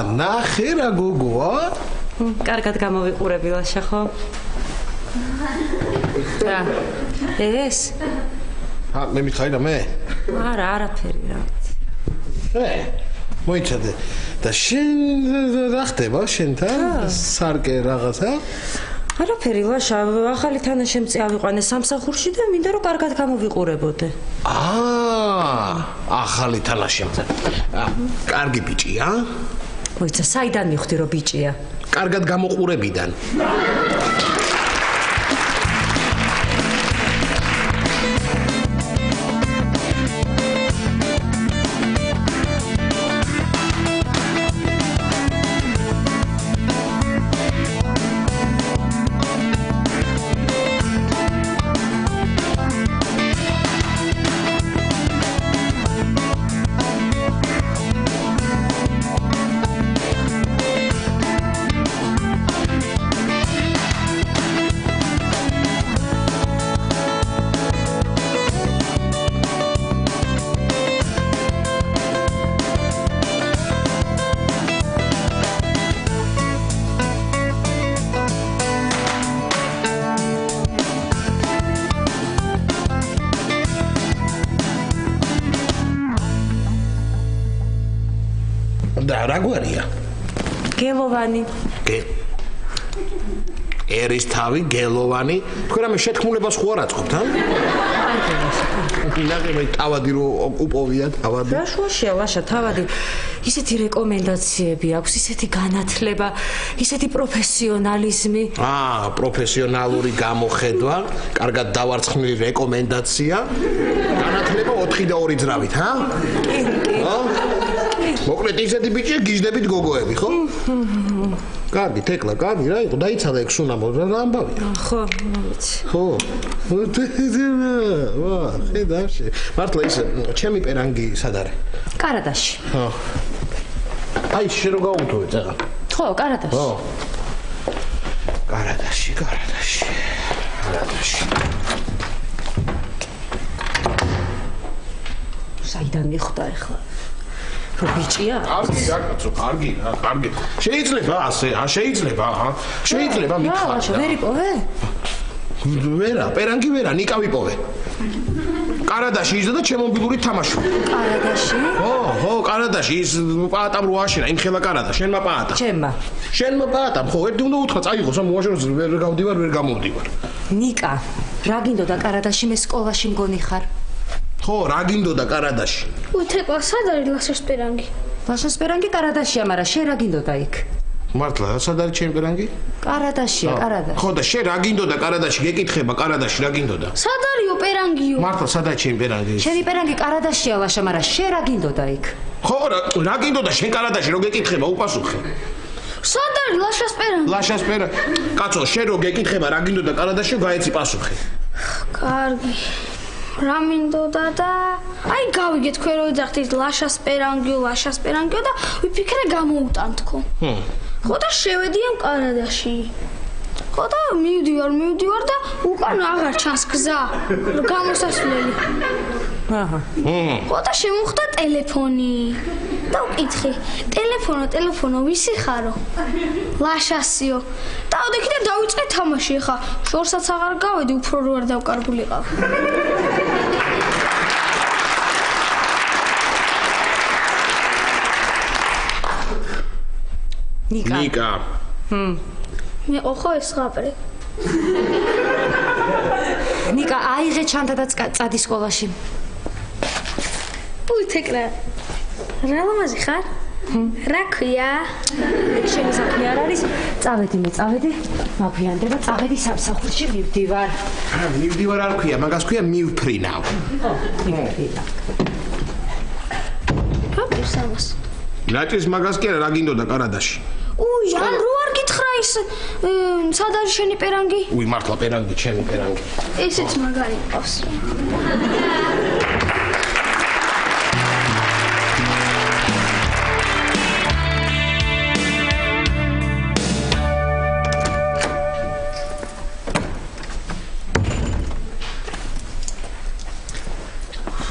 ნახე რა გოგოა? კარგად გამოვიყურები ლაშა ხო? რა? ეს? მე მითხარი და მე? არა, არაფერი რა. მოიცადე და შენ რა ხდება შენთან? სარკე რაღაცა? არაფერი ლაშა, ახალი თანაშემწე ავიყვანე სამსახურში და მინდა რომ კარგად გამოვიყურებოდე. ახალი თანაშემწე. კარგი ბიჭია? მოიცა, საიდან მიხვდი რომ ბიჭია? კარგად გამოყურებიდან. რა გვარია? გელოვანი. ერის თავი გელოვანი. თქვენ რამე შეთქმულებას ხო არ აწყობთ, ა? ნახე მე თავადი რო უპოვია თავადი. რა შუაშია ლაშა თავადი? ისეთი რეკომენდაციები აქვს, ისეთი განათლება, ისეთი პროფესიონალიზმი. პროფესიონალური გამოხედვა, კარგად დავარცხნილი რეკომენდაცია, განათლება 4 და 2 ძრავით, ჰა? მოკლედ ისეთი ბიჭია გიჟდებით გოგოები, ხო? კარგი, თეკლა, კარგი რა იყო, დაიცადა ეგ სუნამო, რა ამბავია? ხო, ვიცი. ხო. ხედავში. მართლა ის ჩემი პერანგი სად არის? კარადაში. ხო. აი, შენ რო გაუთოვე წაღა. ხო, კარადაში. ხო. კარადაში. საიდან მიხვდა ახლა? ბიჭია? კარგი, კარგი. შეიძლება ასე, შეიძლება მითხარ. ვერ იპოვე? ვერა, პერანგი ვერა, ნიკა ვიპოვე. კარადაში ის და ჩემობილური თამაშობ. კარადაში? ხო, კარადაში ის პაატამ რო აშენა, იმ ხელა კარადა, შენმა პაატა. შენმა პაატამ, ხო, ერთი უნდა უთხრა, წაიღოს ამ მოაშენოს, ვერ გავდივარ, ვერ გამოვდივარ. ნიკა, რა გინდოდა კარადაში მე სკოლაში მგონი ხარ? ხო, რა გინდოდა კარადაში? უთეკვა, სად არის ლაშას პერანგი? ლაშას პერანგი კარადაშია, მაგრამ შენ რა გინდოდა იქ? მართლა, სად არის ჩემი პერანგი? კარადაშია, კარადაში. ხო და შენ რა გინდოდა კარადაში? გეკითხება კარადაში რა გინდოდა? სად არისო პერანგიო? მართლა, სად არის ჩემი პერანგი? შენი პერანგი კარადაშია, ლაშა, მაგრამ შენ რა გინდოდა იქ? ხო, რა გინდოდა შენ კარადაში რო გეკითხება, უპასუხე. სად არის ლაშას პერანგი? ლაშას პერანგი. კაცო, შენ რო გეკითხება რა გინდოდა კარადაში, გაეცი პასუხი. კარგი. რა მინდოდა და აი გავიგე თქვენ რო იძახთ ლაშას პერანგიო და ვიფიქრე გამოუტანთქო. ხო და შევედი ამ კარადაში. ხო და მივდივარ და უკან აღარ ჩანს გზა გამოსასვლელი. ხო და შემოხვდა ტელეფონი. და ვკითხე, ტელეფონო ვისი ხარო? ლაშასიო. დავდექი და დავიწყე თამაში, ხა შორსაც აღარ გავედი, უფრო რო არ დავკარგულიყავ. ნიკა. მე ხო ეს ღაბრე. ნიკა, აიღე ჩანთა და წადი სკოლაში. უთეკრა. რა ლამაზი ხარ? რა ქვია? შენი საქმე არ არის? წავედი, მაგვიანდება, წავედი სამსახურში მივდივარ. მივდივარ არ ქვია, მაგას ქვია მივფრინავ. ხო, მივფრინავ. რა პირსამას? რაჭის მაგას კი არა, რა გინდოდა კარადაში? ან რო არ გითხრა ის სად არის შენი პერანგი? მართლა პერანგი, ჩემი პერანგი. ესეც მაგარი ყავს.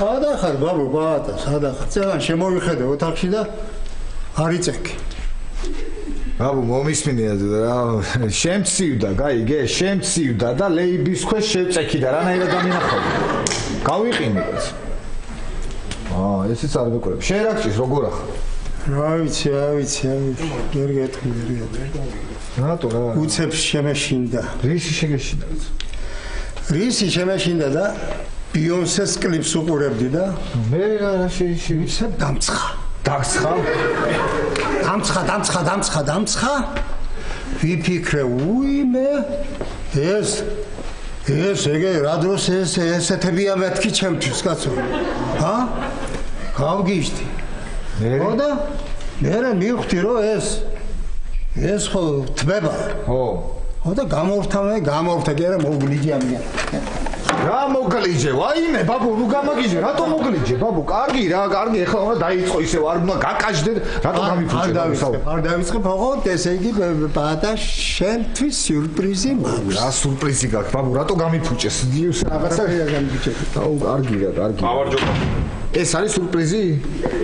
სადახარ ბაბო, ბაატა, სადახარ. წეგან შემოვიხედე ოთახში და არ იწეკი. აბუ მომისმინე რა შემცივდა გაიგე შემცივდა და ლეიბის ქვეშ შევწექი და რანაირად დამინახავ გავიყინე ეს ესეც არ მეკვრებ შენ რა გჭირს როგორ ახლა რა ვიცი ვერ გეტყვი რატო რა უცებს შემეშინდა რისი შეგეშინდა რისი შემეშინდა და ბიონსეს კლიპს უყურებდი და მე რა შეიძლება დამცხა ვიფიქრე უიმე ეს ეგე რა დროს ესეთებია მეთქი ჩემთვის კაცო გავგიშდი ხო და მე მივხვდი რომ ეს ხო თბება ხო და გამორთა კი არა მოგლიჯე ამიან რა მოგლიჯე ვაიმე ბაბუ ნუ გამაგიჯე რატო მოგლიჯე ბაბუ კარგი ეხლა უნდა დაიწყო ისევ არ უნდა გაკაჭდე რატო გამიფუჭე არ დავიწყებ ოღონდ ესე იგი ბატა შენთვის სიურპრიზი მაქვს რა სიურპრიზი გაქვს ბაბუ რატო გამიფუჭეს რაღაცა გამიფუჭე კარგი ავარჯობა ეს არის სიურპრიზი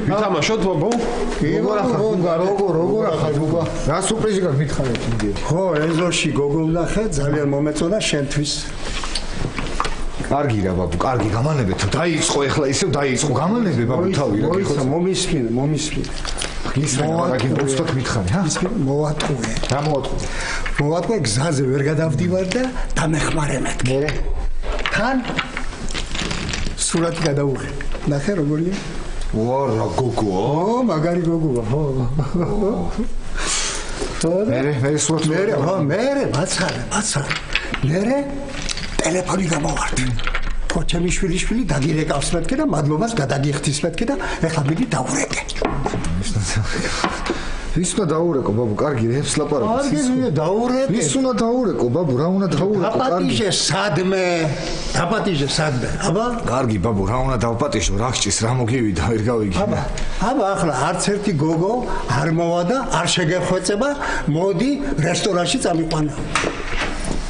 ვითამაშოთ ბაბუ როგორ ახალ გოგო რა სიურპრიზი გაქვს მითხარით იმდე ხო ეზოში გოგო ვნახე ძალიან მომეწონა შენთვის კარგი რა ბაბუ კარგი გამანებე თუ დაიწყო ეხლა ისევ დაიწყო გამანებე ბაბუ თავი რა ხო მომისმინე ისმენაგი უცბად მითხარი ჰა მოვატყუე რა მოვატყუე გზაზე ვერ გადავდივარ და დამეხმარე მეთქი მე თან სურათი გადავუღე ნახე როგორია ვარა გოგო მაგარი გოგოა მე სურათი მე მაცხარე მე ტელეფონი გამოვარდი ხო ჩემი შვილი დაგირეკავს მეთქე და მადლობას გადაგიხდის მეთქე და ეხლა მიდი დაურეკე ვის უნდა დაურეკო ბაბუ კარგი რებს ლაპარაკობს ვის უნდა დაურეკო ბაბუ რა უნდა დაურეკო დაპატიჟე სადმე აბა კარგი ბაბუ რა უნდა დავპატიჟო რა გჭირს რა მოგივიდა ვერ გავიგე აბა ახლა არც ერთი გოგო არ მოვა და არ შეგეხვეწება მოდი რესტორანში წამიყვანა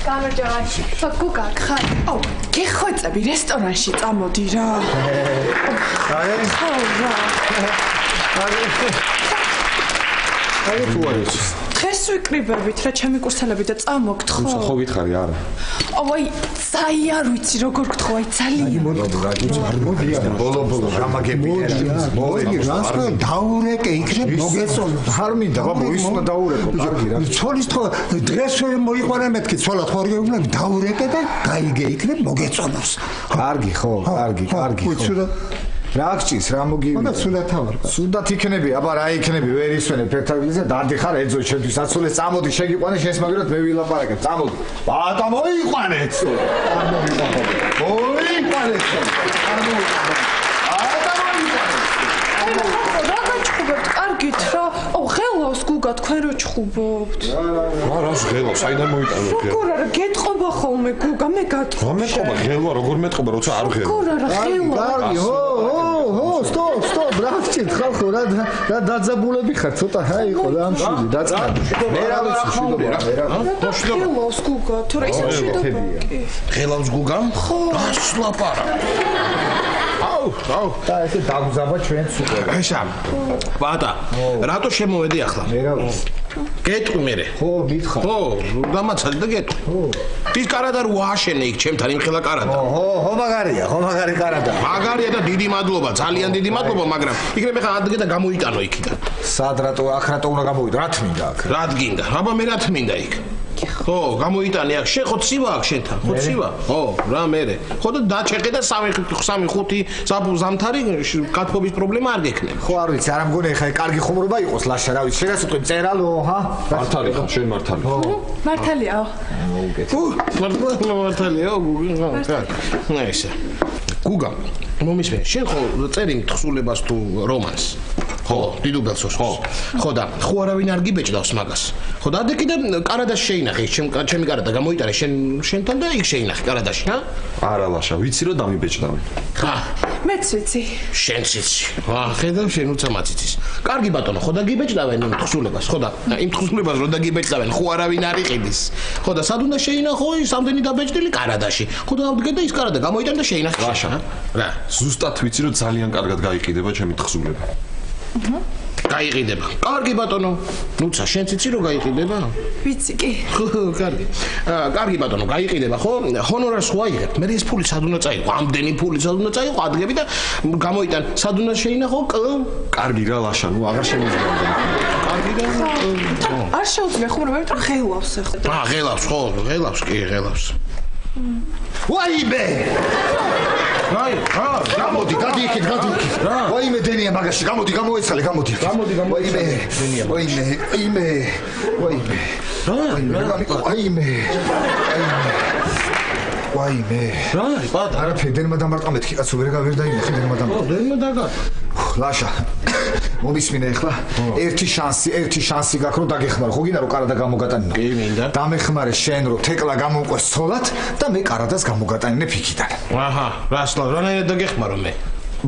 გამარჯობა. გოგა, ხარ? აუ, გეხვეწები რესტორანში წამოდი რა. აი თუ არის. დღეს ვიკრიბებით რა ჩემი კურსელები და წამოგთ ხო? ხო ვითხარი არა. აუ აი, საი არ ვიცი როგორ გთხოვ, აი ძალიან. მოდი ბოლო გამაგები მოდი რასკა დაურეკე იქნებ მოგეწონოს არ მინდა ბაბუ ის უნდა დაურეკო კარგი რა ცოლის თქო დღეს ვერ მოიყვანა მეთქი ცოლად ხო არ გეუბნა დაურეკე და გაიგე იქნებ მოგეწონოს კარგი ხო კარგი რა გჭირს რა მოგივიდა სუდათ იქნები აბა რა იქნები ვერ ისვენებ ფერთავიზე დადიხარ ეძო შენთვის აცოლეს წამოდი შეგიყვანე შენს მაგერად მე ვილაპარაკებ წამოდი ბატა მოიყვანეთ კარგით რა აუ ღელავს გუგა თქვენ რო ჩხუბობთ რას ღელავს საიდან მოიტანო როგორ არა გეტყობა ხოლმე გუგა მე გატყობ მეტყობა ღელვა როგორ მეტყობა როცა არ ღელვა როგორ არა ღელვა კარგი სტოპ რა გჭირთ ხალხო რა დაძაბულები ხარ ცოტა აი იყო რა ამშვილი დაწყდა მე რა ვიცი შედობა ღელავს გუგა თუ რა ისე შედობა ღელავს გუგამ ხო რას ლაპარაკ აუ და ესე დაგზაბა ჩვენც უკვე ეშა ბატა რატო შემოვედი ახლა მე რა ვიცი გეტყვი მე ხო მითხარ ხო დამაცადი და გეტყვი ხო ის კარადა რო ააშენე იქ ჩემთან იმხელა კარადა ხო მაგარი კარადა მაგარია და დიდი მადლობა ძალიან დიდი მადლობა მაგრამ იქნებ ხა ადგე და გამოიტანო იქიდან სად რატო აქ რატო უნდა გამოვიდო რა თმინდა აქ რა თგინდა აბა მე რა თმინდა იქ ხო გამოიტანე აქ შენ ხო ცივა აქ შენთან ხო ცივა ხო რა მე ხო და დაჩეყე და 3-5 ზამთარი კათფობის პრობლემა არ გექნება ხო არ ვიცი არ მგონია ხა კარგი ხუმრობა იყოს ლაშა რა ვიცი შენ ასე წერალო ჰა მართალი ხო შენ მართალი მართალიაო მართალიაო გუგა ესა გუგა მომისმენ შენ ხო წერი თხზულებას თუ რომანს ხო დიდუბელსოს ხო და ხო არავინ არ გიბეჭდავს მაგას ხო და კიდე კარადაში შეინახე ჩემი კარადა გამოიტანე შენთან და იქ შეინახე კარადაში რა არა ლაშა ვიცი რომ დამიბეჭდავი ხა მეც ვიცი შენც იცი ხედავ შენ უცამაც იცის კარგი ბატონო ხო და გიბეჭდავენ იმ თხზულებას ხო და იმ თხზულებას რო და გიბეჭდავენ ხო არავინ არ იყიდის ხო და სად უნდა შეინახო ის ამდენი დაბეჭდილი კარადაში ხო და ავდგე და ის კარადა გამოიტანე და შეინახე ლაშა რა ზუსტად ვიცი რომ ძალიან კარგად გაიყიდება ჩემი თხზულება გაიყიდება. კარგი ბატონო. ნუცა, შენც იცი რომ გაიყიდება? ვიცი კი. კარგი. კარგი ბატონო, გაიყიდება, ხო? ჰონორარს ხო აიღებ? მე ეს ფული სად უნდა წაიღო? ამდენი ფული სად უნდა წაიღო? ადგები და გამოიტან. სად უნდა შეინახო? კარგი რა ლაშა, ნუ აღარ შემიძლია. კარგი და არ შეუძლია ხომ რა მეტყვი ღელავს ახლა. ღელავს ხო? ღელავს კი, ღელავს. ვაიმე! გამოდი, გადი იქით. ვაიმე დენია მაგაში, გამოდი, გამოეცალე, გამოდი. გამოდი, დენია. ვაიმე. ვაიმე. რა არის, პატა? არაფერი, დენმა დამარტყა მეთქი კაცო, ვერ დაინახე დენმა დამარტყა. დენმა დაგატა. ლაშა. მომისმინე ახლა ერთი შანსი გაქვს რომ დაგეხმარო. ხო გინდა რომ კარადა გამოგატანინო? კი, მინდა. დამეხმარე შენ რომ თეკლა გამოვყვეს ცოლად და მე კარადას გამოგატანინებ იქიდან. აჰა, რასლავ, რანაირად დაგეხმარო მე?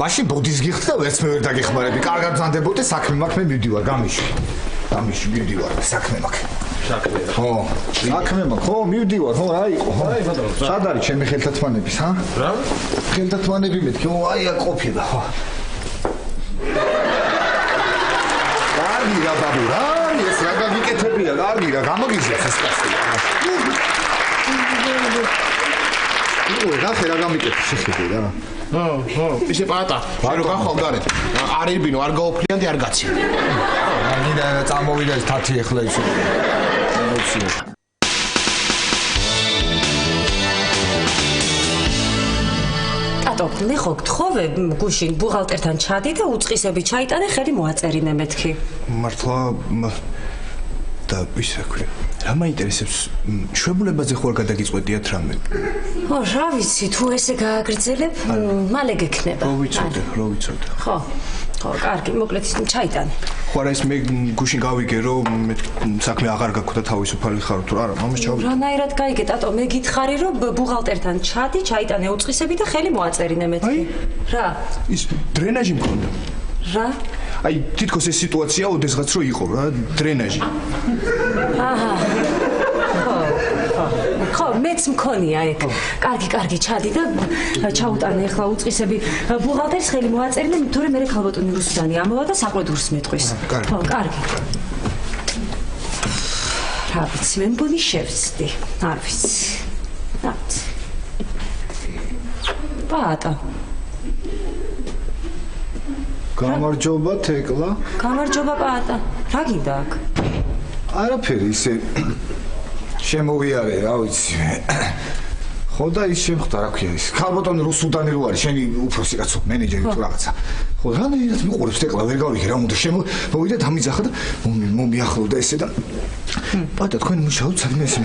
მაშინ ბოდის გიხდი და ვერც მე ვერ დაგეხმარები. კარგად ზანდებოდე, საქმე მაქვს, მე მივდივარ, გამიშვი მივდივარ, საქმე მაქვს. ხო, საქმე მაქვს, ხო, მივდივარ, ხო, რა იყო, ხო? სად არის ჩემი ხელთათმანების, ჰა? რა? ხელთათმანები მეთქი, ხო, აი აქ ყოფილა, ხო. კარგი რა ბაბუ, რა ეს რა გაგიკეთებია, კარგი რა გამოგიძებს ეს კაცი. რა გამიკეთე შეხედე რა. ხო, ისე პატა, რო გახვალ გარეთ. არ იბინო, არ გაოფლიანდი, არ გაცინო. გინდა წამოვიდა ეს თათი ახლა ისე. ტატო, მე ხო გთხოვე გუშინ ბუღალტერთან ჩადი და უწყისები ჩაიტანე, ხელი მოაწერინე მეთქი. მართლა და ისე ქვია. რა მაინტერესებს შვებულებაზე ხო არ გადაგიწყვეტიათ რამე? ო, რა ვიცი, თუ ესე გააგრძელებ, მალე გექნება. რო ვიცოდე. ხო, კარგი, მოკლედ ჩაიტანე. ხო არა ეს მე გუშინ გავიგე რომ მე საქმე აღარ გაქვს და თავისუფალი ხარ თუ არა, მამას ჩავიდე. რანაირად გაიგე, ტატო, მე გითხარი რომ ბუღალტერთან ჩადი, ჩაიტანე უწყისები და ხელი მოაწერინე მეთქი. რა? ის დრენაჟი მქონდა. რა? აი თითქოს ეს სიტუაცია ოდესღაც რო იყო რა, დრენაჟი. აჰა. ხო, მეც მქონია ეგ. კარგი, ჩადი და ჩაუტანე ახლა უწყისები ბუღალტერს ხელი მოაწერინე, თორე მე ქალბატონი რუსიანი ამოვა და საყვედურს მეტყვის. ხო, კარგი. რა ვიცი, მე მგონი შევცდი. არ ვიცი. პატა. გამარჯობა თეკლა. გამარჯობა პატა. რა გინდა აქ? არაფერი ისე შემოვიარე, რა ვიცი. ხო და ის შემხვდა რა ქვია ის. ქალბატონი რუსუდანი რო არის, შენი უფროსი კაცო, მენეჯერი თუ რაღაცა. ხო, რანაირად მიყურებს თეკლა, ვერ გავიგე რა უნდა მოვიდა დამიძახა და მომიახლოვდა ესე და პატა თქვენ მუშაობთ სადმე ესე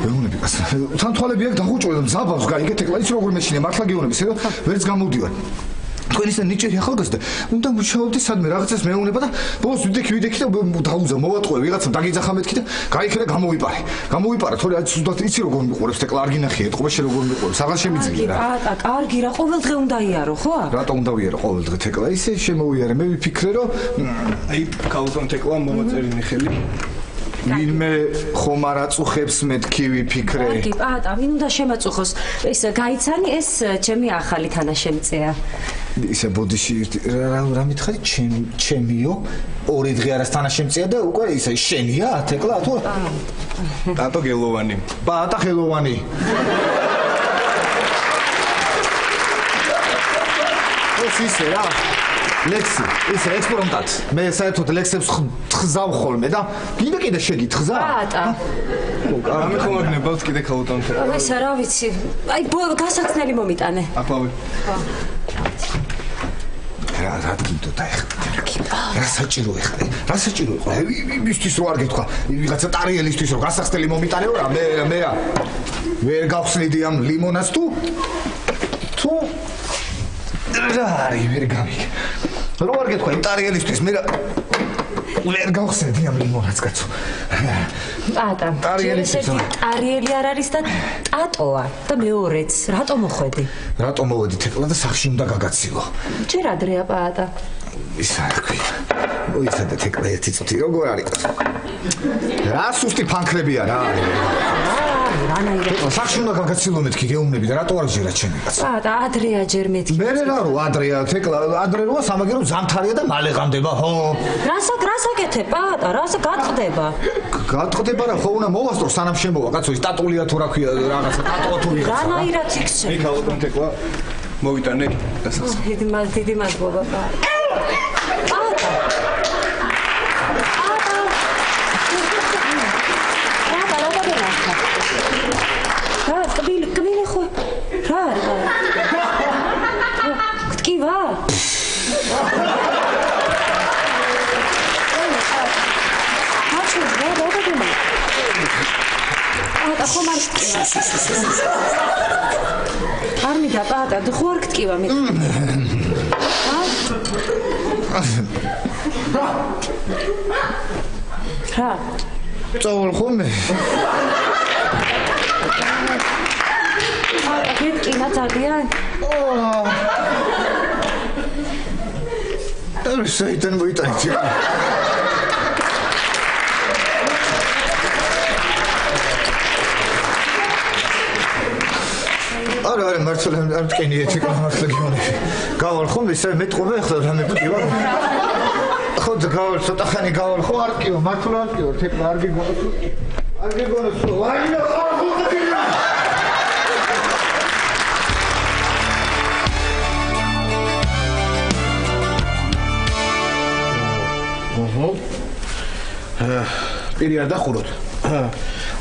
მეუნები კაცო. თან თვალები აქ დახუჭრდა და ზაბავს გაიგე თეკლა ის როგორ მეშინე მართლა გეუნები ესე და ვერც გამოვდივარ. თქვენ ისე ნიჭიერი ახალგაზრდა უნდა მუშაობდე სადმე რაღაცას მეუნება და ბოლოს ვიდექი და დაუზა მოვატყუე ვიღაცამ დაგიძახა მეთქი და გაიქე და გამოვიპარა თორე აი სუდათ იცი როგორ მიყურებს თეკლა არ გინახია ეთყობა შე როგორ მიყურებს აღარ შემიძლია რა კარგი რა ყოველდღე უნდა იარო ხო რატო უნდა ვიარო ყოველდღე თეკლა ისე შემოვიარე მე ვიფიქრე რომ აი ქალბატონ თეკლა მომაწერინე ხელი ვინმე ხომ არ აწუხებს მეთქი ვიფიქრე კარგი პატა ვინ უნდა შემაწუხოს ეს გაიცანი ეს ჩემი ახალი თანაშემწეა ისე ბოდიში რა მითხარი ჩემიო ორი დღე არის თანაშემწეა და უკვე ისე შენია თეკლა თუ ტატო გელოვანი პატა ხელოვანი ეს ისე რა ლექსი ის ექსპერიმენტად მე საერთოდ ლექსებს ხზავ ხოლმე და კიდე შეგითხზა პატა რამე ხომ აგნებავთ კიდე ქალბატონ თეკლა ეს რა ვიცი აი გასახსნელი მომიტანე აფავე რა გინდოდა ეხლა რა საჭირო ეხლა იმისთვის რო არ გეთქვა ვიღაცა ტარიელისთვის რო გასახსნელი მომიტანეო რა მე ვერ გავხსნიდი ამ ლიმონას თუ რა არის ვერ გავიგე რო არ გეთქვა იმ ტარიელისთვის მე ვერ გავხსნიდი ამ ლიმონას კაცო პატა ტარიელი არ არის და ტატოა და მეორეც რატომ მოხვედი რატომ მოვედი თეკლა და სახში უნდა გაგაცილო ჯერ ადრეა პატა ის არ ქვია მოიცადე თეკლა ერთი წუთი როგორ არის რა სუსტი ფანქრებია რა რანაირად სახში უნდა გაგაცილო მეთქი გეუბნები და რატო არ გჯერათ შენ კაც პატა ადრეა ჯერ მეთქი მე რა რო ადრეა თეკლა ადრე როა სამაგერო ზამთარია და მალე ღამდება ხო რასაკეთებ პატა რასა გატყდება გატყდება რა ხო უნდა მოვასწრო სანამ შემოვა კაცო ის ტატულია თუ რა ქვია რაღაცა ტატუა თუ ვიღაცა რანაირად იქცე მე ქალბატონ თეკლა მოვიტანე გასახსნა დიდი მადლობა პატა კბილი ხო რა არის გტკივა პატა ხომ არ მიდა პატა ხო არ გტკივა მე რა წავალ ხოლმე გეტკინა ძალიან არ საიდან მოიტანე არა მართლა არ მტკენი ეთიკა მართლა გიონი გავალ ხოლმე ისე მეტყობა ახლა რამე გტკივა ხო გავალ ცოტა ხანი გავალ ხო არ გტკივა მართლა არ გტკივა თეკლა არ გეგონოს ვაინა ხარ გუგდინა პირი არ დახუროთ.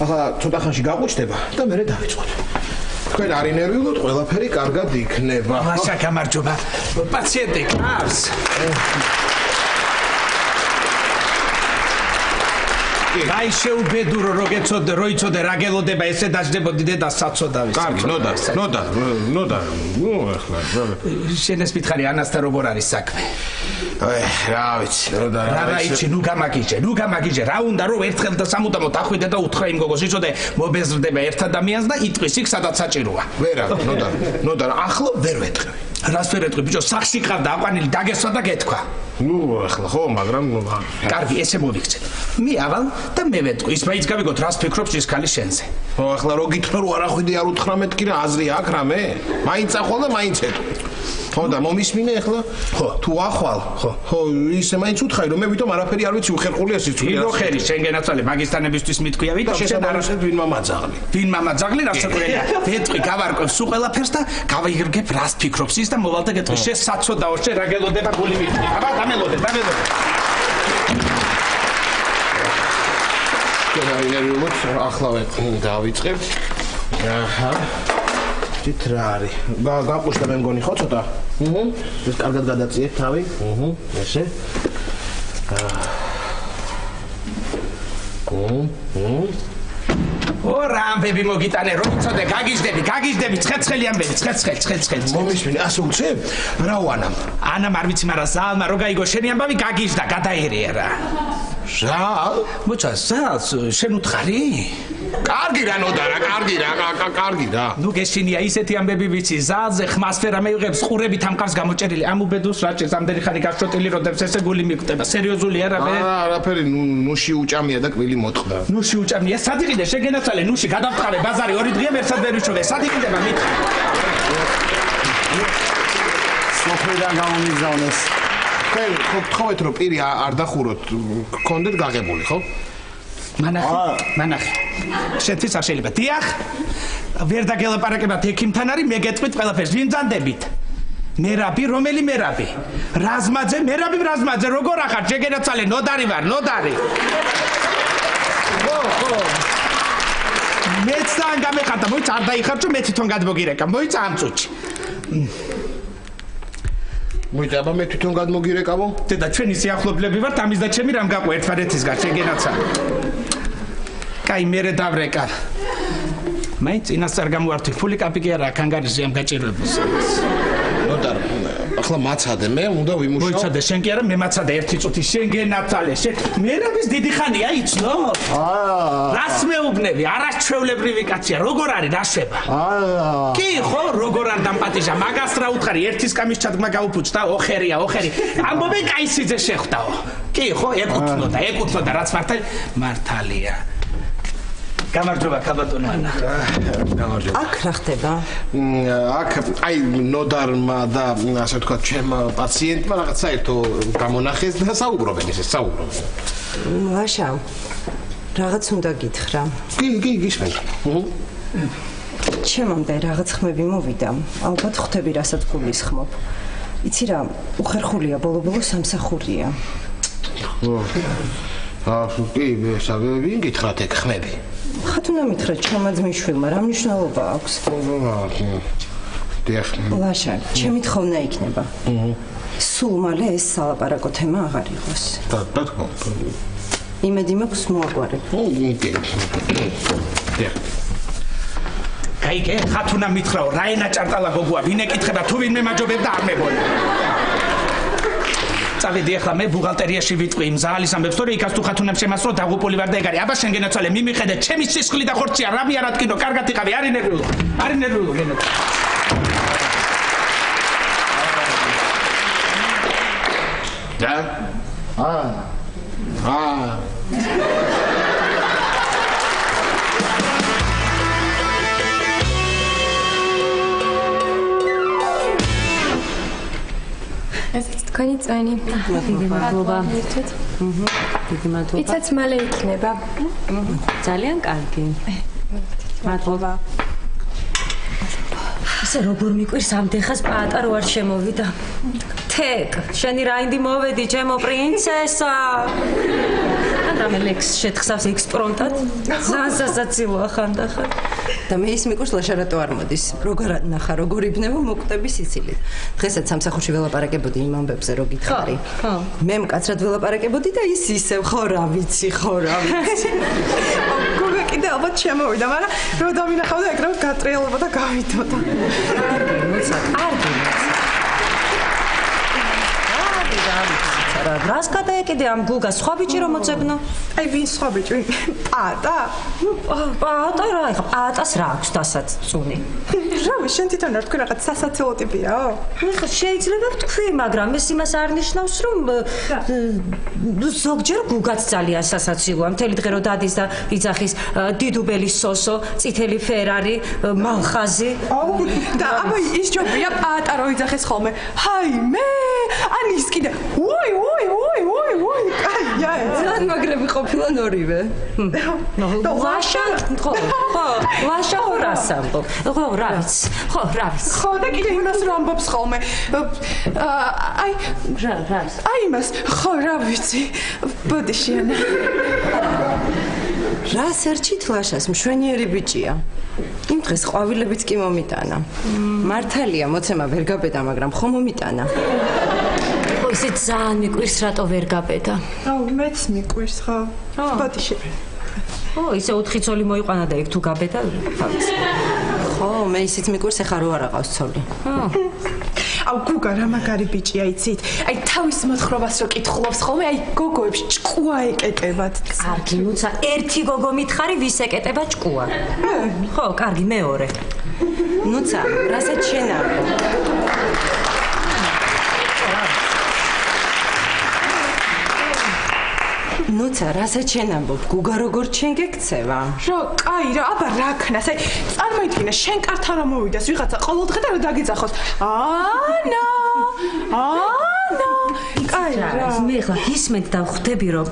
ახლა ცოტა ხანში გაყვიჩდება და მე დავიწყოთ. თქვენ არ ინერვიულოთ, ყველაფერი კარგად იქნება. მაშა გამარჯობა. პაციენტი გავს. აი შეუბედურო როგეცოდე როიცოდე რა გელოდება ესე დაждებოდი და საცოდავის. კარგი, ნოდა. ახლა შენეს მითხარი ანასთან როგორ არის საქმე? რა ვიცი, ნოდა რა იცი, ნუ გამაგიჯე, რა უნდა რომ ერთხელ და სამუდამოდ ახვიდე და უთხრა იმ გოგოს იცოდე მობეზრდება ერთ ადამიანს და იტყვის იქ სადაც საჭიროა. ვერა, ნოდა, ახლა ვერ ვეთქვი. რას ვერ ეთქვი, ბიჭო, სახში ყავდა აყვანილი დაგესვა და გეთქვა. ნუ ახლა ხო, მაგრამ კარგი, ესე მოვიქცე. მე ავალ და მე ვეთქვი, ის მაინც გავიგოთ რას ფიქრობს ის ქალი შენზე. ხო, ახლა რო გითხრა რომ არ ახვიდე არ უთხრა მეთქი რა აზრი აქვს რამე? მაინც ახვალ და მაინც ეთქვი. ხო და მომისმინე ახლა? ხო. თუ ახვალ? ხო, ისე მაინც უთხარი რომ მე ვიტომ არაფერი არ ვიცი უხერხულია სიცოცხლე. ილო ხერი შენგენაცვალე მაგისტანებისთვის მithქვია ვით შენ არასდროს ვინ მამაძაღლი. ვინ მამაძაღლი რასაკვირველია? ვეთქვი გავარკვევ სულ ყველაფერს და გავაიგრგებ რას ფიქრობს ის და მოვალ და გეტყვი შენ საცოდაო შენ რა გელოდება გული მithქვი. აბა დამელოდე. გენერალურით ახლავე დავიწყებთ. აჰა. ჭით რა არის? გაყუშდა მე მგონი ხო ცოტა? ეს კარგად გადაწიეთ თავი. ესე. ო რამბები მოგიტანე რომ იცოდე გაგიჟდები ცხეცხელი ამბები ცხეცხელი მომისმინე ასე უცებ? რა ვანამ? ანამ არ ვიცი მაგრამ ზალმა რო გაიგო შენი ამბავი გაგიჟდა გადაერია რა ზალ? მოცა ზალს შენ უთხარი? კარგი რა ნოდა რა კარგი რა ნუ გეშინია ისეთი ამბები ვიცი ზალზე ხმას ფერა მეიღებს ყურებით ამ კავს გამოჭერილი ამ უბედოს რაჭეს ამდენი ხანი გაშოტილი როდებს ესე გული მიკვდება სერიოზული არაფერი არაფერი ნუში უჭამია და კვილი მოტყდა ნუში უჭამია სად იყიდე შეგენაცვალე ნუში გადავწყავე ბაზარი 2 დღეა მერსად ვერ ვიშოვე სად იყიდება მითხრა სოფლიდან გამომიგზავნეს თქვენ გთხოვეთ რომ პირი არ დახუროთ გქონდეთ გაღებული ხო მანახე შეთვის არ შეიძლება დიახ ვერ დაგელაპარაკებათ ექიმთან არის მე გეტყვით ყველაფერს ვინ ძანდებით მერაბი რომელი მერაბი რაზმაძე მერაბი რაზმაძე როგორ ახარ შეგენაცვალე ნოდარი ვარ ნოდარი ხო მეც თან გამეხარდა მოიცა არ დაიხარჯო მე თვითონ გადმოგირეკა მოიცა ამ წუთში მოიცა აბა მე თვითონ გადმოგირეკავო დედა ჩვენი სიახლობლები ვართ ამის და ჩემი რამ გაყვა ერთმანეთისგან შეგენაცვალე კაი მერე დავრეკა მაინც ინასწარ გამოართვი ფული კაპიკი არა კანგარიზი ამ გაჭირვებას ნოტარ ახლა მაცადე მე უნდა ვიმუშაო მოიცადე შენ კი არა მე მაცადე ერთი წუთი შენ გენაცვალე შენ მერაბის დიდი ხანია იცნო რას მეუბნები არაჩვეულებრივი კაცია როგორ არის რაშვება კი ხო როგორ არ დამპატიჟა მაგას რა უთხარი ერთის კამის ჩადგმა გაუფუჭდა ოხერია ამბობენ კაისიძე შეხვდაო კი ხო ეკუთვნოდა რაც მართალია გამარჯობა ქალბატონო ანა. გამარჯობა. აქ რა ხდება? აქ აი ნოდარმა და ასე ვთქვათ, ჩემ პაციენტმა რაღაც საერთო გამონახეს და საუბრობენ ესე საუბრობენ. ლაშა. რაღაც უნდა გითხრა. კი, გისმენთ. ჩემამდე რაღაც ხმები მოვიდა. ალბათ ხვდები რასაც გულისხმობ. იცი რა, უხერხულია ბოლო-ბოლო სამსახურია. კი, ვინ გითხრათ ეგ ხმები? ხათუნა მითხრა ჩემმა ძმისშვილმა, რა მნიშვნელობა აქვს? დიახ. ლაშა, ჩემი თხოვნა იქნება. სულ მალე ეს სალაპარაკო თემა აღარ იყოს. და თქო. იმედი მაქვს მოაგვარებ. დიახ. კაიგე, ხათუნა მითხრაო, რა ენა ჭარტალა გოგოა, ვინ ეკითხება თუ ვინმე მაჯობებდა არ მეგონა. წავედი ახლა მე ბუღალტერიაში ვიტყვი იმ ზაალის ამბებს, თორე იქაც თუ ხათუნებს შემასრო დაღუპული ვარ და ეგ არის. აბა შენ გენაცვალე, მიმიხედე, ჩემი სისხლი და ხორცია, რამე არ ატკინო, კარგად იყავი, არ ინერვიულო, გენაცვალე. და? ესეც თქვენი წვენი. მადლობა. დიდი მადლობა. იცაც მალე იქნება. ძალიან კარგი. მადლობა. ისე როგორ მიკვირს ამდენ ხანს პაატა რო არ შემოვიდა. თეკ, შენი რაინდი მოვედი, ჩემო პრინცესა. რამე ლექს შეთხსავს ექსპრომტად. ზანსასაციოა ხანდახან. და მე ის მიკვირს ლაშა რატო არ მოდის? როგორ ნახა, როგორ იბნევა მოკვდები სიცილით. დღესაც სამსახურში ველაპარაკებოდი იმ ამბებზე რო გითხარი. ხო. მე მკაცრად ველაპარაკებოდი და ის ისევ ხო რა ვიცი. გოგა კიდე ალბათ შემოვიდა, მაგრამ რო დავინახავდა ეგ რო გატრიალებოდა და გავიდოდა. კარგი. რას გადაეკიდე ამ გუგას სხვა ბიჭი რომ მოწებნო? აი ვინ სხვა ბიჭი? პაატა? პაატა რა, ეხა პაატას რა აქვს დასაწუნი? რავი, შენ თვითონ არ თქვი რაღაც სასაცილო ტიპიაო? ეხა შეიძლება ვთქვი, მაგრამ ეს იმას არ ნიშნავს, რომ ზოგჯერ გუგაც ძალიან სასაცილოა. მთელი დღე რო დადის და იძახის დიდუბელი სოსო, წითელი ფერარი, მალხაზი. და აბა ის ჯობია პაატა რო იძახეს ხოლმე. ჰაიმე! ან ის კიდე უი კაია ძალიან მაგრები ყოფილან ორივე. ლაშა ხო რას ამბობ? ხო რა ვიცი. ხო და კიდე იმას რო ამბობს ხოლმე. აი იმას ხო რა ვიცი. ბოდიშიანა. რა სერჩით ლაშას, მშვენიერი ბიჭია. იმ დღეს ყვავილებიც კი მომიტანა. მართალია, მოცემა ვერ გაბედა, მაგრამ ხო მომიტანა. ისე ძალიან მიკვირს რატო ვერ გაბედა. აუ მეც მიკვირს ხო. ბოდიში. ისე 4 ცოლი მოიყვანა და იქ თუ გაბედა, ხო, მე ისიც მიკვირს ახლა რო არ აყავს ცოლი. აუ გუგა რა მაგარი ბიჭია იცით? აი თავის მოთხრობას რო კითხულობს ხოლმე, აი გოგოებს ჭკუა ეკეტებათ. კარგი, ნუცა, ერთი გოგო მითხარი, ვის ეკეტება ჭკუა? ხო, კარგი, მეორე. ნუცა, რასაც შენა. ნუცა, რასაც შენ ამბობ, გუგა როგორ შენ გეკცევა? რა, კაი რა, აბა რა ქნას, აი წარმოიდგინე, შენ კართან რომ მოვიდეს ვიღაცა ყოველდღე და რომ დაგიძახოს. ანა! კაი რა. მე ხა ისმენთ და ხვდები რომ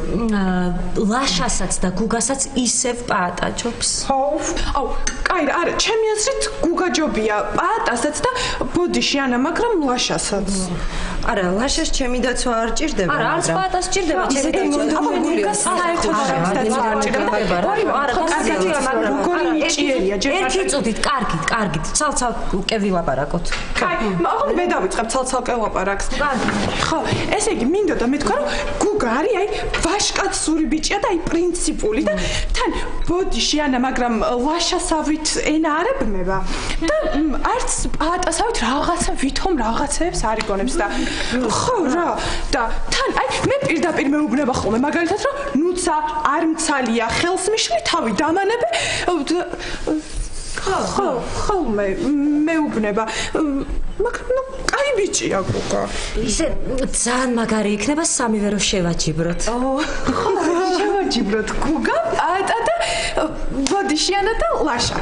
ლაშასაც და გუგასაც ისევ პაატა ჯობს. აუ, კაი რა, არა, ჩემი აზრით გუგა ჯობია პაატასაც და ბოდიში ანა, მაგრამ ლაშასაც. არა, ლაშას ჩემი დაცვა არ ჭირდება, მაგრამ არა, პაატას ჭირდება, ჩემი გუგას საერთოდ არ ჭირდება. როგორი მიჭიერია, ჯერ ერთი წუთით, კარგით, ცალ-ცალ უკვე ვილაპარაკოთ. კაი, მაგრამ მე დავიწყებ ცალ-ცალკე ლაპარაკს. ხო, ესე იგი მინდოდა მე თქვა რომ გუგა არის აი ვაშკაცური ბიჭია და აი პრინციპული და თან ბოდიში ანა, მაგრამ ლაშასავით ენა არ ებმება და არც პაატასავით რაღაცა ვითომ რაღაცებს არ იგონებს და ხო რა და თან აი მე პირდაპირ მეუბნება ხოლმე მაგალითად რომ ნუცა არ მცალია ხელს მიშლი თავი დამანებე ხო მეუბნება მაგრამ ნუ კაი ბიჭია გუგა ისე ძალიან მაგარი იქნება სამივე რო შევაჯიბროთ. ხო შევაჯიბროთ გუგა პაატა და ბოდიშიანა და ლაშა.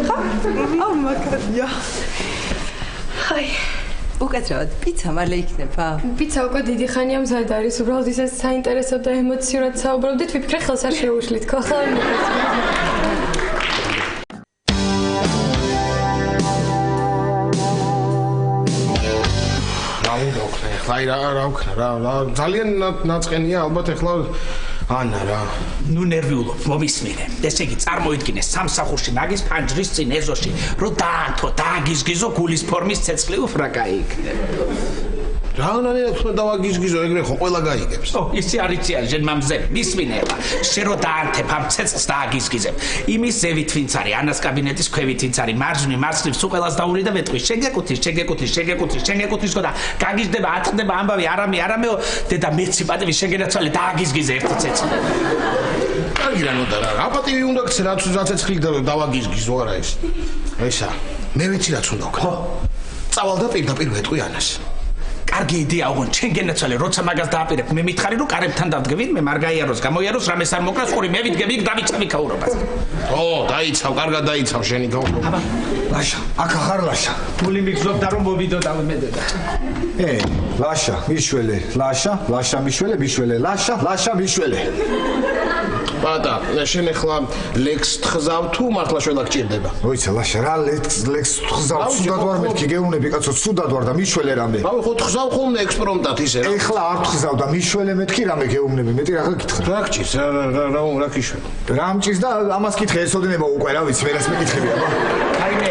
ხო? აუ მაგარია. აი უკაცრავად პიცა მალე იქნება. პიცა უკვე დიდი ხანია მზად არის. უბრალოდ ისე საინტერესო და ემოციურად საუბრობდით, ვიფიქრე ხელს არ შეუშლით, ხო? აი რა ვქნა რა ძალიან ნაწყენია ალბათ ეხლა ანა რა ნუ ნერვიულობ მომისმინე ესე იგი წარმოიდგინე სამსახურში მაგის ფანჯრის წინ ეზოში რომ დაანთო დააგიზგიზო გულის ფორმის ცეცხლი უფრაკა იქნება რანაირად ხომ დავაგიზგიზო ეგრე ხო ყველა გაიგებს ო ისი არიცი არის შენ მამზები მისმინელა შენ რო დაანთებ ამ ცეცხლს დააგიზგიზებ იმის ზევით ვინც არის ანას კაბინეტის ქვევით ვინც არის მარჯვნივ მარცხნივ სულ ყველას დაური და მეტყვი შეგეკუთის და გაგიჟდება ატყდება ამბავი არამეო დედა მეცი პატივი შეგენაცვალე დააგიზგიზე ერთი ცეცხლი კარგი რა ნოდა რა აპატივი უნდა გცე რაც ცეცხლი დავაგიზგიზო არა ეს ესა მე ვიცი რაც უნდა ვქნა წავალ და პირდაპირ ვეტყვი ანას კარგი იდეა აღონ ჩვენ გენაცვალე როცა მაგას დააპირებ მე მითხარი რომ კარებთან დავდგები მე მარგაიაროს გამოიაროს რამეს არ მოკრას ყური მე ვიდგები იქ დავიცავი ქაურობას ო დაიცავ კარგად დაიცავ შენი გაურობა აბა ლაშა აქ ახარ ლაშა გული მიგზობდა რომ მოვიდო და მე დედა ლაშა მიშველე ლაშა მიშველე ლაშა მიშველე ბატა შენ ახლა ლექს თხზავ თუ მართლა შველა გჭირდება მოიცა ლაშა რა ლექს თხზავ სუდად ვარ მეთქი გეუნები კაცო სუდად ვარ და მიშველე რამე რავი ხო თხზავ ხოლმე ექსპრომტად ისე რა ეხლა არ თხზავ და მიშველე მეთქი რამე გეუნები მეტი რა გიკითხე რა გჭირს რა გიშველი რა მჭირს და ამას კითხე ესოდინება უკვე რა ვიცი ვერას მეკითხები აბა აიმე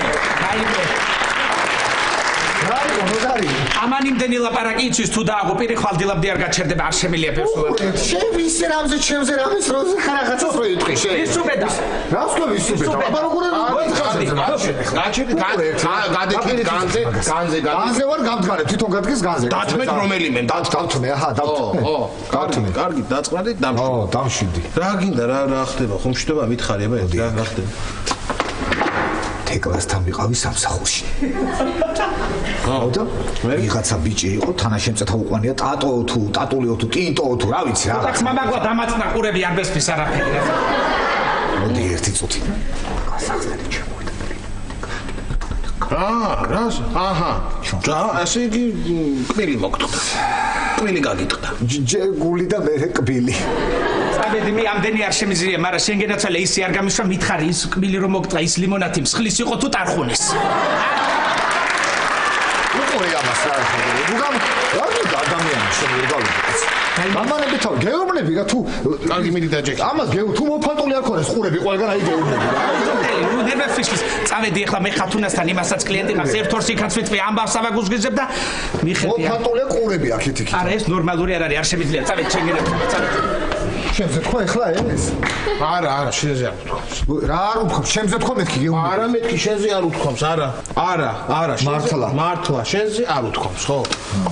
ამან იმდენი ლაპარაკი იცის თუ დააღო პირი ხვალდილაბდი არ გაჩერდება არ შემილია პერსონალად შენ ვისე რამზე ჩემზე რამის როზე ხარაღაცას რო იტყვი შენ ისუბედა რას გო ვისუბედა აბა როგორ გადეკილი განზე ვარ გამდგარე თვითონ გადგეს განზე დათმეთ რომელიმე დავთმე აჰა დავთმე კარგი დაწყრდი დამშვიდი რა გინდა რა ხდება ხომ მშვიდობა მითხარი აბა რა ხდება თეკლასთან ვიყავი სამსახურში. და ვიღაცა ბიჭი იყო თანაშემწეთა უყვანია ტატოო თუ ტატულიო თუ ტინტოო თუ რა ვიცი რა. აქ მაგვა დამაწნა ყურები არ ბესთვის არაფერი. მოდი ერთი წუთი. გასახსნელი ჩემოვიდა. რას? აჰა. და ასე იგი კბილი მოგტყდა. კბილი გაგიტყდა. გული და მე კბილი. წავედი მე ამდენი არ შემიძლია, მაგრამ შენ გენაცვალე ისი არ გამიშვა მითხარი ის კბილი რომ მოგტყა ის ლიმონათი მსხლის იყო თუ ტარხუნის. უყურე ამას რა ხდება? უგამ რა ადამიანი შემიძლია მამანები თავი გეუბნები რა თუ კარგი მიდი დაჯექი ამას თუ მოფანტული არ ქონეს ყურები ყველგან აი გეუბნები ნუ ნებეფიშის წავედი ახლა მე ხათუნასთან იმასაც კლიენტი მას ერთ ორს იქაც ვიტყვი ამბავს ავაგუზგიზებ და მიხედი მოფანტული ყურები აქეთ იქით არა ეს ნორმალური არ არის არ შემიძლია წავედი შენ გენაცვალე წავედი შენზე თქვა ეხლა ეს არა შენზე არ უთქვამს რა არ უთქვამს შენზე თქვა მეთქი გეუბნები არა მეთქი შენზე არ უთქვამს არა მართლა შენზე არ უთქვამს ხო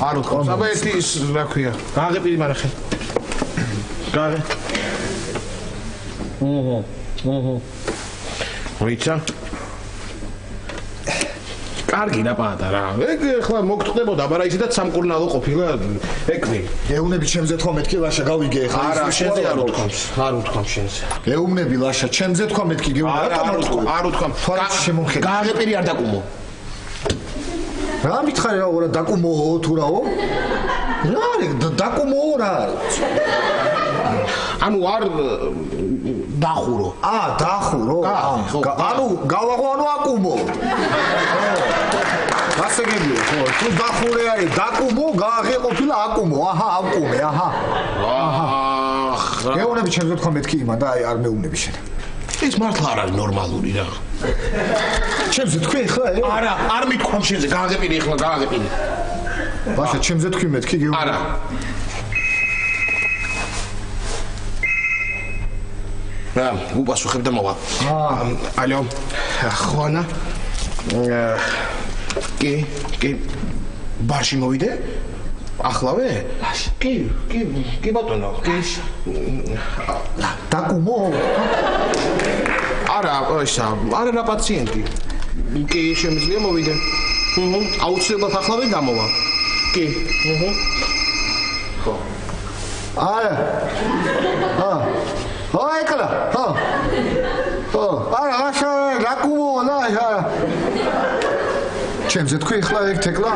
არ უთქვამს აბა ერთი ის რა ქვია გაღებიდი მარახე გაღე ვიცა კარგი და პატა რა ეგ ახლა მოგტყდებოდა აბა რა ისედაც სამკურნალო ყოფილა ეკმი გეუბნები ჩემზე თქვა მეთქი ლაშა გავიგე ახლა არა შენზე არ უთქვამს შენზე გეუბნები ლაშა ჩემზე თქვა მეთქი გეუბნები არ უთქვამს თვალში შემომხედე გაღებიდი არ დაკუმო რა მითხარი რა ორა დაკუმოო თუ რაო რა არის დაკუმოო რა ანუ არ დახურო დახურო ანუ გავაღო ანუ აკუმო ასე გიგია ხო თუ დახურე არის დაკუმო გააღე ყოფილა აკუმო აჰა აკუმე აჰა გეუბნები ჩემზე თქვა მეთქი იმან და აი არ მეუბნები შენ ეს მართლა არ არის ნორმალური რა ჩემზე თქვი ხა არა არ მithქვამ შენზე გააღებინე ხლა გააღებინე ბაშა ჩემზე თქვი მეთქი გეუბნები არა რა უპასუხებ და მოვა ალო ხვანა კი ბარში მოვიდე ახლავე კი ბატონო კი დაკუმო არა ისა არა რა პაციენტი კი შემიძლია მოვიდე აუცილებლად ახლავე გამოვა კი ხო არა ხო ეკლა ხო არა აშა რაკუმო და ჩემზე თქვი ახლა ეგ თეკლა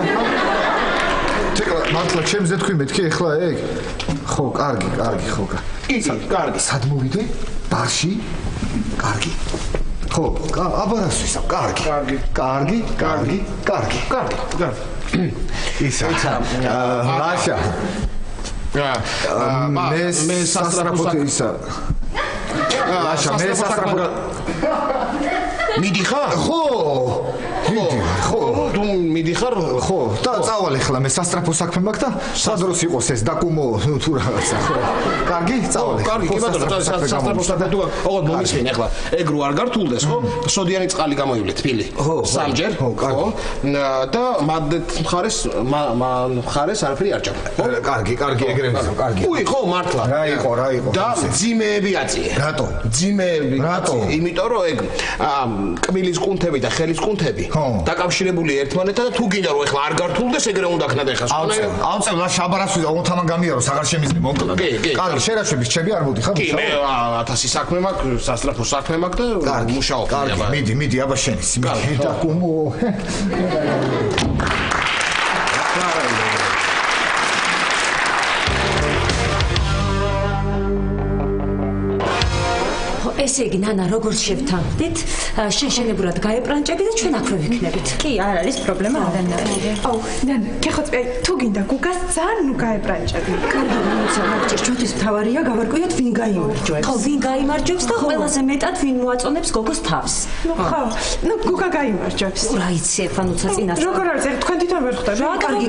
მართლა ჩემზე თქვი მეთქი ახლა ეგ ხო კარგი ხო კარგი სად მოვიდე ბარში კარგი ხო აბა რასვისა კარგი ისა ლაშა მე სასტრაფოთი ისა ლაშა მე სასტრაფო მიდიხარ ხო თუ მიდიხარ ხო და წავალ ახლა მე სასტრაფო საქმე მაქვს და სადროს იყოს ეს დაკუმო თუ რაღაცა ხო კარგი წავალ კარგი კი ბატონო სასტრაფო საქმე თუ ოღონდ მომისმენ ახლა ეგ რო არ გართულდეს ხო სოდიანი წყალი გამოივლე თბილი სამჯერ ხო და მხარეს არაფერი არ ჭამდა კარგი ეგრევე კარგი უი ხო მართლა რა იყო და ძიმეები აწიე რატო ძიმეები რატო იმიტომ რომ ეგ კბილის კუნთები და ხელის კუნთები დაკავშირებული ერთმანეთთან და თუ გინდა რომ ეხლა არ გართულდეს ეგრე უნდა ქნათ ეხლა ავწევ ლაშა აბარასვი და ოღონდ გამიარო საღარ შემიძლია მომკლა კარგი შერაშვების ჩემი არ მოდი ხა კი მე 1000 საქმე მაქვს სასტრაფო საქმე მაქვს და მუშაობ კარგი მიდი აბა შენის მიდი და კუმო ესე იგი ნანა როგორც შევთანხმდით შენშენებურად გაეპრანჭები და ჩვენ აქვე ვიქნებით კი არ არის პრობლემა არანაირი აუ ნანა გეხოთ თუ გინდა გუგას ძალიან ნუ გაეპრანჭები კარგი მოიწონებთ ჩვენთვის მთავარია გავარკვიოთ ვინ გაიმარჯვებს ხო ვინ გაიმარჯვებს და ყველაზე მეტად ვინ მოაწონებს გოგოს თავს ხო ნუ გუგა გაიმარჯვებს რა იცი ახლა ნუცა წინასწარ როგორ არის ეგ თქვენ თვითონ ვერ ხვდები რა კარგი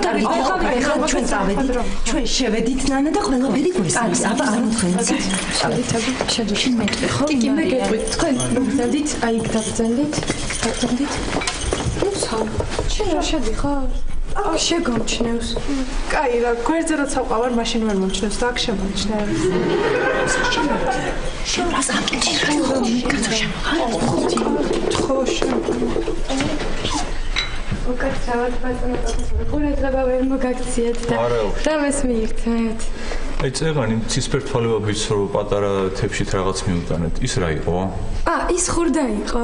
ახლა ჩვენ წავედით ჩვენ შევედით ნანა და ყველაფერი გვესმის აბა არ მოხენცით შედუში მეტყვი ხო კი მე გეტყვით თქვენ გაგზავნით აი გაგზავნით შენ რა შედიხარ აქ შეგამჩნევს კაი რა გვერდზე როცა ვყავარ მაშინ ვერ მომჩნევს და აქ შემომჩნევ შენ რას ამჭირე ხო უკაცრავად ბატონო ყურადღება ვერ მოგაქციეთ და რამეს მიირთმევთ აი წეგანი ცისფერთვალებაბიც რო პატარა თეფშით რაღაც მიუტანეთ ის რა იყო ის ხურდა იყო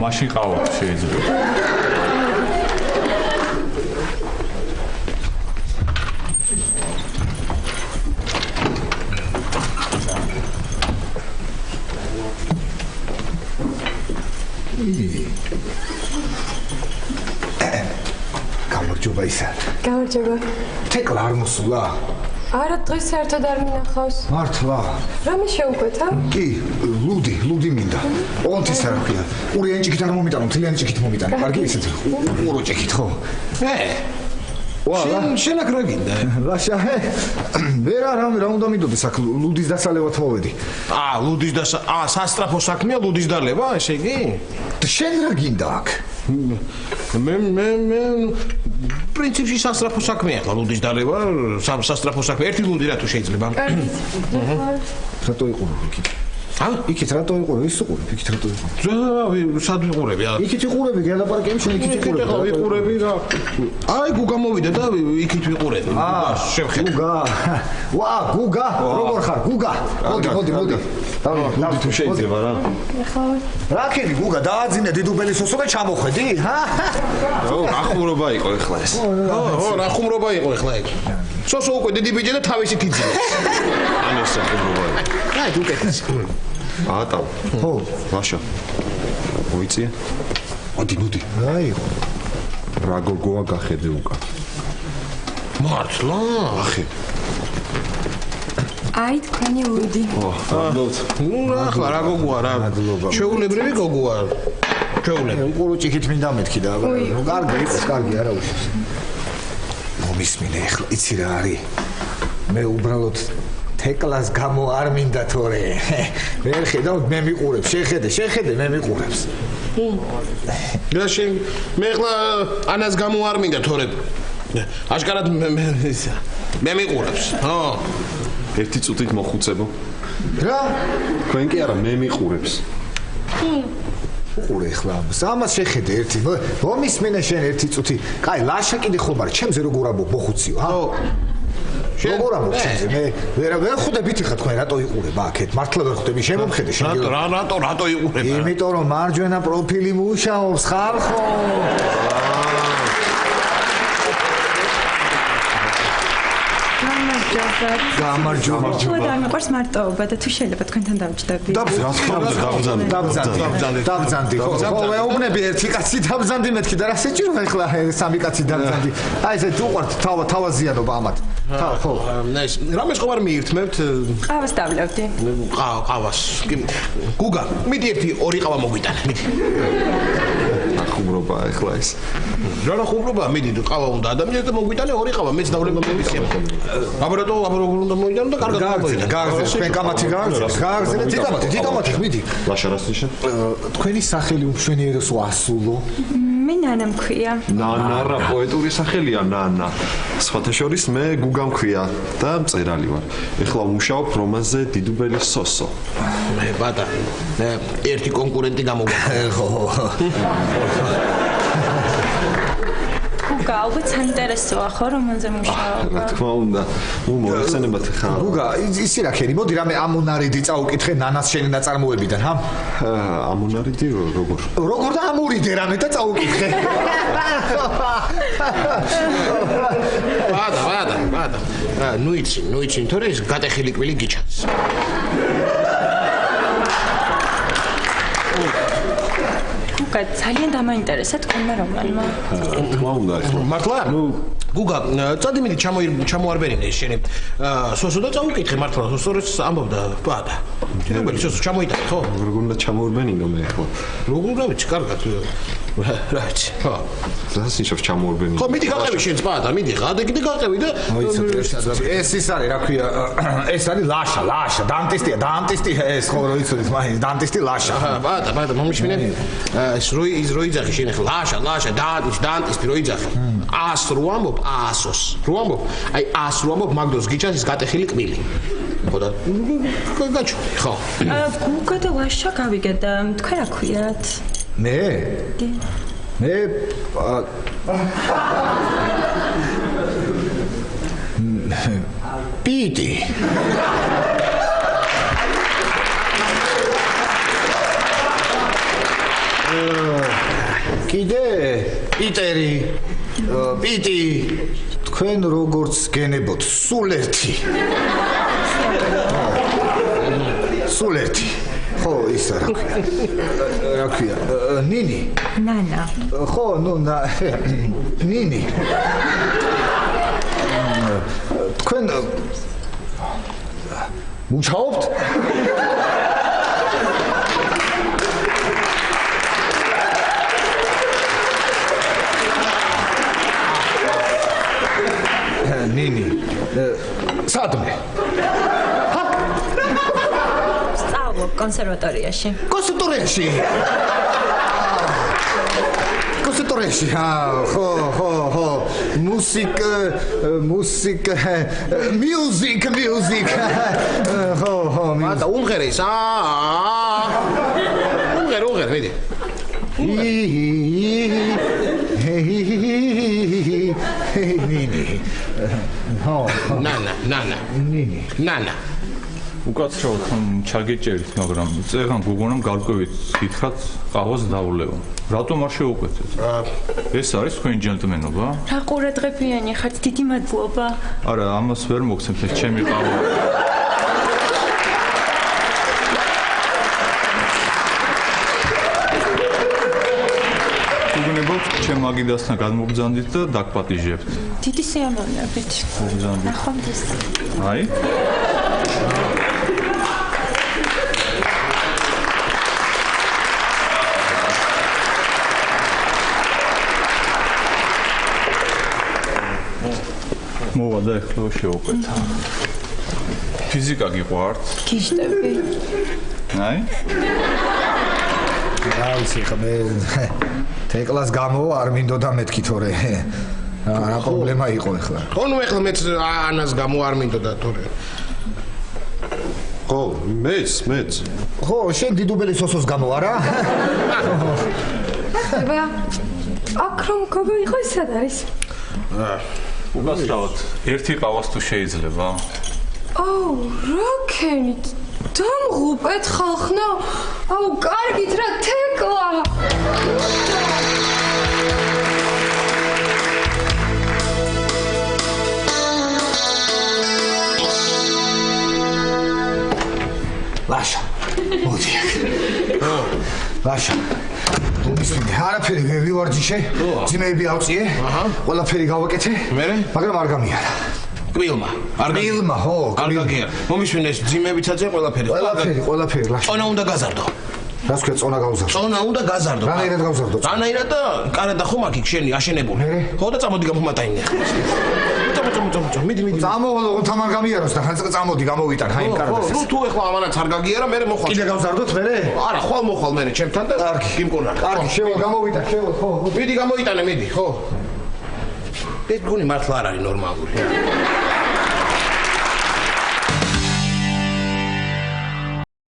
მაშინ ყავა შეიძლება გამარჯობა ისა გამარჯობა თეკლა არ მოსულა არა დღეს საერთოდ არ მინახავს მართლა რამე შეუკვეთა კი ლუდი მინდა ოღონდ ის არ ქვია ყურიანი ჭიქით არ მომიტანო მთლიანი ჭიქით მომიტანო კარგი ისეთ ყურო ჭიქით ხო შენ აქ რა გინდა ლაშა ვერ რა უნდა მიდოდეს აქ ლუდის დასალევად მოვედი ლუდის სასტრაფო საქმეა ლუდის დალევა ესე იგი შენ რა გინდა აქ მე პრინციპში სასტრაფო საქმეა ხა ლუდის დალევა სასტრაფო საქმე ერთი ლუდი რა თუ შეიძლება რატო იყურები იქით იქით რატო იყურები ის უყურებ იქით რატო იყურები სად ვიყურები იქით იყურები გელაპარაკები შენ იქით იყურები რა აი გუგა მოვიდა და იქით ვიყურები შევხედე გუგა როგორ ხარ გუგა მოდი ლავი თუ შეიძლება რა რა ქენი გუგა დააძინე დიდუბელი სოსო და ჩამოხედი რა ხუმრობა იყო ეხლა ეს რა ხუმრობა იყო ეხლა ეგ სოსო უკვე დიდი ბიჭი და თავისით იძინეს ან ეს ხუმრობა აი უკეთეს ატა ხო ლაშა მოიწია მოდი აი რა გოგოა გახედე უკა მართლა ახე აი თქვენი ლუდი ნუ ახლა რა გოგოა რა შეულებრივი გოგოა შეულებრივი ყურო ჭიქით მინდა მეთქი და კარგი იყოს კარგი არა უშავს მომისმინე ახლა იცი რა არის მე უბრალოდ თეკლას გამო არ მინდა თორე ვერ ხედავ მე მიყურებ შეხედე მე მიყურებს გაშენ მე ახლა ანას გამო არ მინდა თორე აშკარად მე მიყურებს ხო ერთი წუთით მოხუცებო რა თქვენ კი არა მე მიყურებს უყურე ახლა ამას შეხედე ერთი მომისმენე შენ ერთი წუთი კაი ლაშა კიდე ხომ არის ჩემზე როგორ ამბობ მოხუციო ჰა როგორ ამოხსენე მე ვერ ხვდებით ხა თქვენ რატო იყურებ აქეთ მართლა ვერ ხვდები შემომხედე შენ რატო იყურებ იმიტომ რომ მარჯვენა პროფილი მუშაობს ხარ ხო გამარჯობა შუა დამიყვარს მარტოობა და თუ შეიძლება თქვენთან დავჭდები დაბზანდი ხო მეუბნები ერთი კაცი დაბზანდი მეთქი და რა შეჭირვა ახლა სამი კაცი დაბზანდი აი ესე თუ უყვართ თავაზიანობა ამათ ხო ეს რამეს ხომ არ მიირთმევთ ყავას დავლევდი ყავას გუგა მიდი ერთი ორი ყავა მოგვიტანე მიდი ხუმრობა ახლა ეს რა ხუმრობა მიდი ყავა უნდა ადამიანს და მოგვიტანე ორი ყავა მეც დავლება მოვიცია აბარატო როგორ უნდა მოიტანო და კარგად გააგზავნე თქვენ კამათი გააგზავნე დიკამათი მიდი ლაშარას ნიშან თქვენი სახელი უმშვენიეროს ვასულო მე ნანა მქვია ნანა რა პოეტური სახელია ნანა სხვათა შორის მე გუგა მქვია და მწერალი ვარ ეხლა ვმუშაობ რომანზე დიდუბელი სოსო მე ბატა ერთი კონკურენტი გამოვიდა ხო გუგა ალბათ საინტერესოა ხო რომანზე მუშაობა რა თქმა უნდა მოიხსენებათ ხა გუგა ისი რა ქენი მოდი რამე ამუნარიდი წაუკითხე ნანას შენი ნაწარმოებიდან ჰა ამუნარიდი როგორ და ამურიდე რამე და წაუკითხე ბადა ნუ იცი თორე ეს გატეხილი კვილი გიჩანს გუგა ძალიან დამაინტერესა თქვენმა რომანმა თქმა უნდა ახლა მართლა გუგა წადი მიდი ჩამოარბენინე შენი სოსო და წაუკითხე მართლა სწორედ ამბობდა ბადა დიდუბელი სოსო ჩამოიტანე ხო როგორ უნდა ჩამოარბენინო მე ახლა როგორ უნდა ვიცი კარგად რაიც ხო რას ნიშნავს ჩამოარბენინო ხო მიდი გაყევი შენ ბადა მიდი ღადე კიდე გაყევი და ეს ის არის რა ქვია ეს არის ლაშა დანტისტი ეს ხო რო იცოდეთ მაინც დანტისტი ლაშა ბადა მომიშმინე ეს როიძახი შენ ახლა ლაშა დანტისტი როიძახი ას რო ამბობ ასოს რო ამბობ აი ას რო ამბობ მაგდოს გიჩანს ის გატეხილი კვილი ხო და გაჩვი ხო გუგა და ლაშა გავიგე და თქვენ რა ქვიათ მე პიტი კიდე პიტერი პიტი თქვენ როგორც გენებოთ სულ ერთი ხო ის რა ქვია ნინი ნანა ხო ნუ ნინი თქვენ მუშაობთ ნინი სადმე სწავლობ კონსერვატორიაში ხო მუსიკა ხო მატა უმღერეს უმღერ ვიდი ნინი ხო ნანა უკაცრავად ჩაგეჭერით მაგრამ წეგან გუგონამ გარკვევით გითხრათ ყავას დავლევა რატომ არ შეუკვეცეთ ეს არის თქვენი ჯენტლმენობა რა ყურადღებიანი ხართ დიდი მადლობა არა ამას ვერ მოგცემთ ეს ჩემი ყავა გუგონებოთ ჩემ აგიდასთან გადმოგბრძანდით და დაგპატიჟებთ დიდი სიამოვნებით მოგბრძანდით ნახვამდის აი მოვადა ეხლა შევუკვეთა ფიზიკა გიყვართ გიჟდები აი რაიცი ხმე თეკლას გამო არ მინდოდა მეთქი თორე რა პრობლემა იყო ეხლა ხო ნუ ეხლა მეც ანას გამო არ მინდოდა თორე ხო მეც ხო შენ დიდუბელი სოსოს გამო არა აბა აქ რომ გოგო იყო ის სად არის უკაცრავად ერთი ყავას თუ შეიძლება? აუ, რა ქენით? დამღუპეთ ხალხნა? აუ, კარგით რა თეკლა! ლაშა. მოდი. ლაშა. მისმინე, არაფერი ვივარჯიშე, ძიმეები ავწიე, ყველაფერი გავაკეთე, მაგრამ არ გამიარა. კვილმა, არ კვილმა, ხო, არ გაგიარა. მომისმინე, ძიმეებიც აწია ყველაფერი. ყველაფერი, ლაშა. წონა უნდა გაზარდო. რას ქვია წონა გავზარდო? წონა უნდა გაზარდო. რანაირად გავზარდო? რანაირად და კარადა ხომ აქ შენი აშენებული. ხო და წამოდი გამომატაინე. მიდი. წამოვალო, თამარ გამიაროს და ხან წამოდი გამოვიტან, ხა იმ კარადას. ნუ თუ ეხლა ამანაც არ გაგიარა, მე მოხვალ. კიდე გავზარდოთ მე? არა, ხვალ მოხვალ მე ჩემთან და იმკონა. კარგი, შევა გამოვიტან, შევა, ხო. მიდი გამოიტანე, მიდი, ხო. ეს გონი მართლა არ არის ნორმალური.